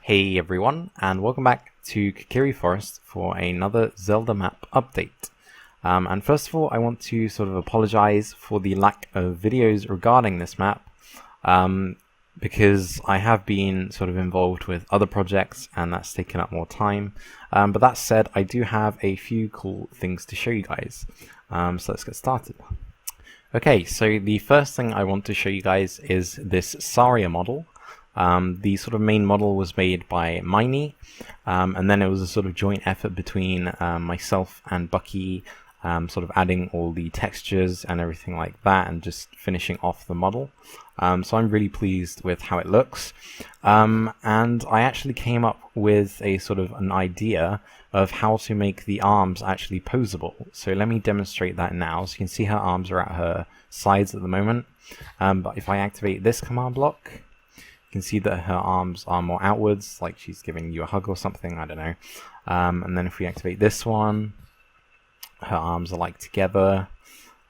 Hey everyone, and welcome back to Kokiri Forest for another Zelda map update. And first of all, I want to sort of apologize for the lack of videos regarding this map, because I have been sort of involved with other projects and that's taken up more time. But that said, I do have a few cool things to show you guys. So let's get started. Okay, so the first thing I want to show you guys is this Saria model. The sort of main model was made by Miney, and then it was a sort of joint effort between myself and Bucky, sort of adding all the textures and everything like that and just finishing off the model. So I'm really pleased with how it looks, and I actually came up with a sort of an idea of how to make the arms actually posable. So let me demonstrate that now. So you can see her arms are at her sides at the moment, but if I activate this command block, you can see that her arms are more outwards, like she's giving you a hug or something, I don't know. And then if we activate this one, her arms are like together.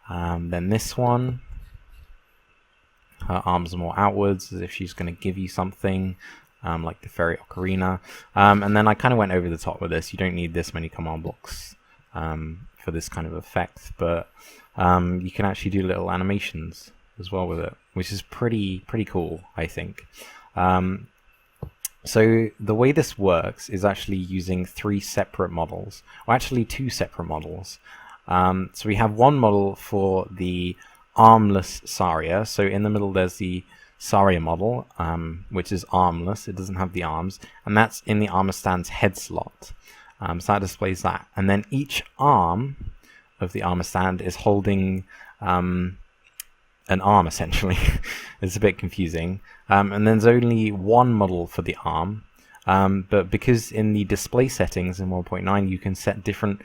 Then this one, her arms are more outwards, as if she's going to give you something, like the fairy ocarina. And then I kind of went over the top with this. You don't need this many command blocks for this kind of effect, but you can actually do little animations as well with it, which is pretty cool, I think. So the way this works is actually using three separate models, or actually two separate models. So we have one model for the armless Saria. So in the middle there's the Saria model, which is armless. It doesn't have the arms, and that's in the armor stand's head slot. So that displays that, and then each arm of the armor stand is holding an arm, essentially. It's a bit confusing. And there's only one model for the arm, but because in the display settings in 1.9 you can set different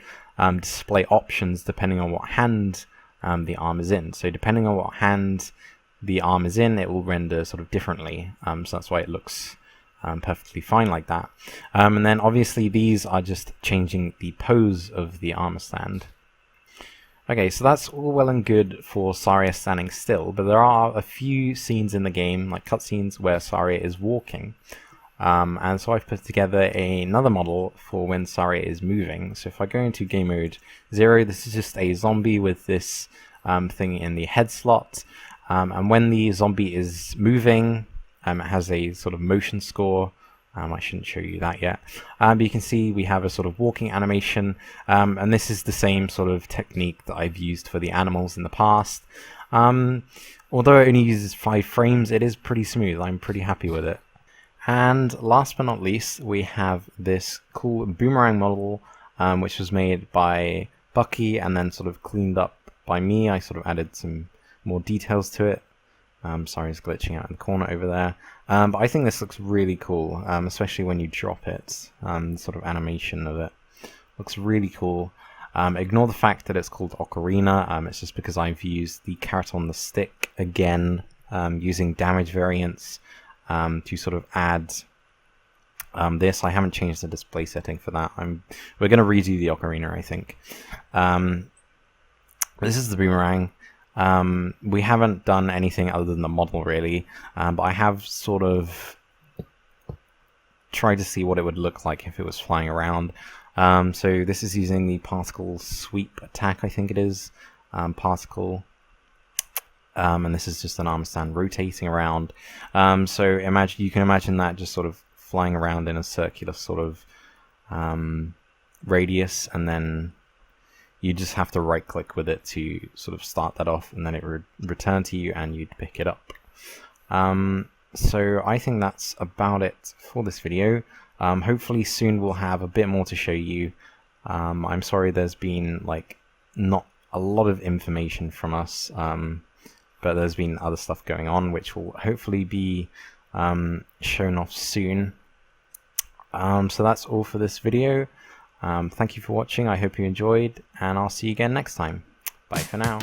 display options depending on what hand the arm is in. So depending on what hand the arm is in, it will render sort of differently. So that's why it looks perfectly fine like that. And then obviously these are just changing the pose of the armor stand. Okay, so that's all well and good for Saria standing still, but there are a few scenes in the game, like cutscenes, where Saria is walking. And so I've put together another model for when Saria is moving. So if I go into game mode 0, this is just a zombie with this thing in the head slot. And when the zombie is moving, it has a sort of motion score. I shouldn't show you that yet, but you can see we have a sort of walking animation, and this is the same sort of technique that I've used for the animals in the past. Although it only uses 5 frames, it is pretty smooth. I'm pretty happy with it. And last but not least, we have this cool boomerang model, which was made by Bucky and then sort of cleaned up by me. I sort of added some more details to it. Sorry, it's glitching out in the corner over there. But I think this looks really cool, especially when you drop it. Sort of animation of it looks really cool. Ignore the fact that it's called Ocarina. It's just because I've used the carrot on the stick again, using damage variants to sort of add this. I haven't changed the display setting for that. We're going to redo the Ocarina, I think. This is the boomerang. We haven't done anything other than the model really, but I have sort of tried to see what it would look like if it was flying around. So this is using the particle sweep attack, I think it is, particle, and this is just an arm stand rotating around. So you can imagine that just sort of flying around in a circular sort of radius, and then you just have to right click with it to sort of start that off, and then it would return to you and you'd pick it up. So I think that's about it for this video. Hopefully soon we'll have a bit more to show you. I'm sorry there's been like not a lot of information from us, but there's been other stuff going on which will hopefully be shown off soon. So that's all for this video. Thank you for watching. I hope you enjoyed, and I'll see you again next time. Bye for now.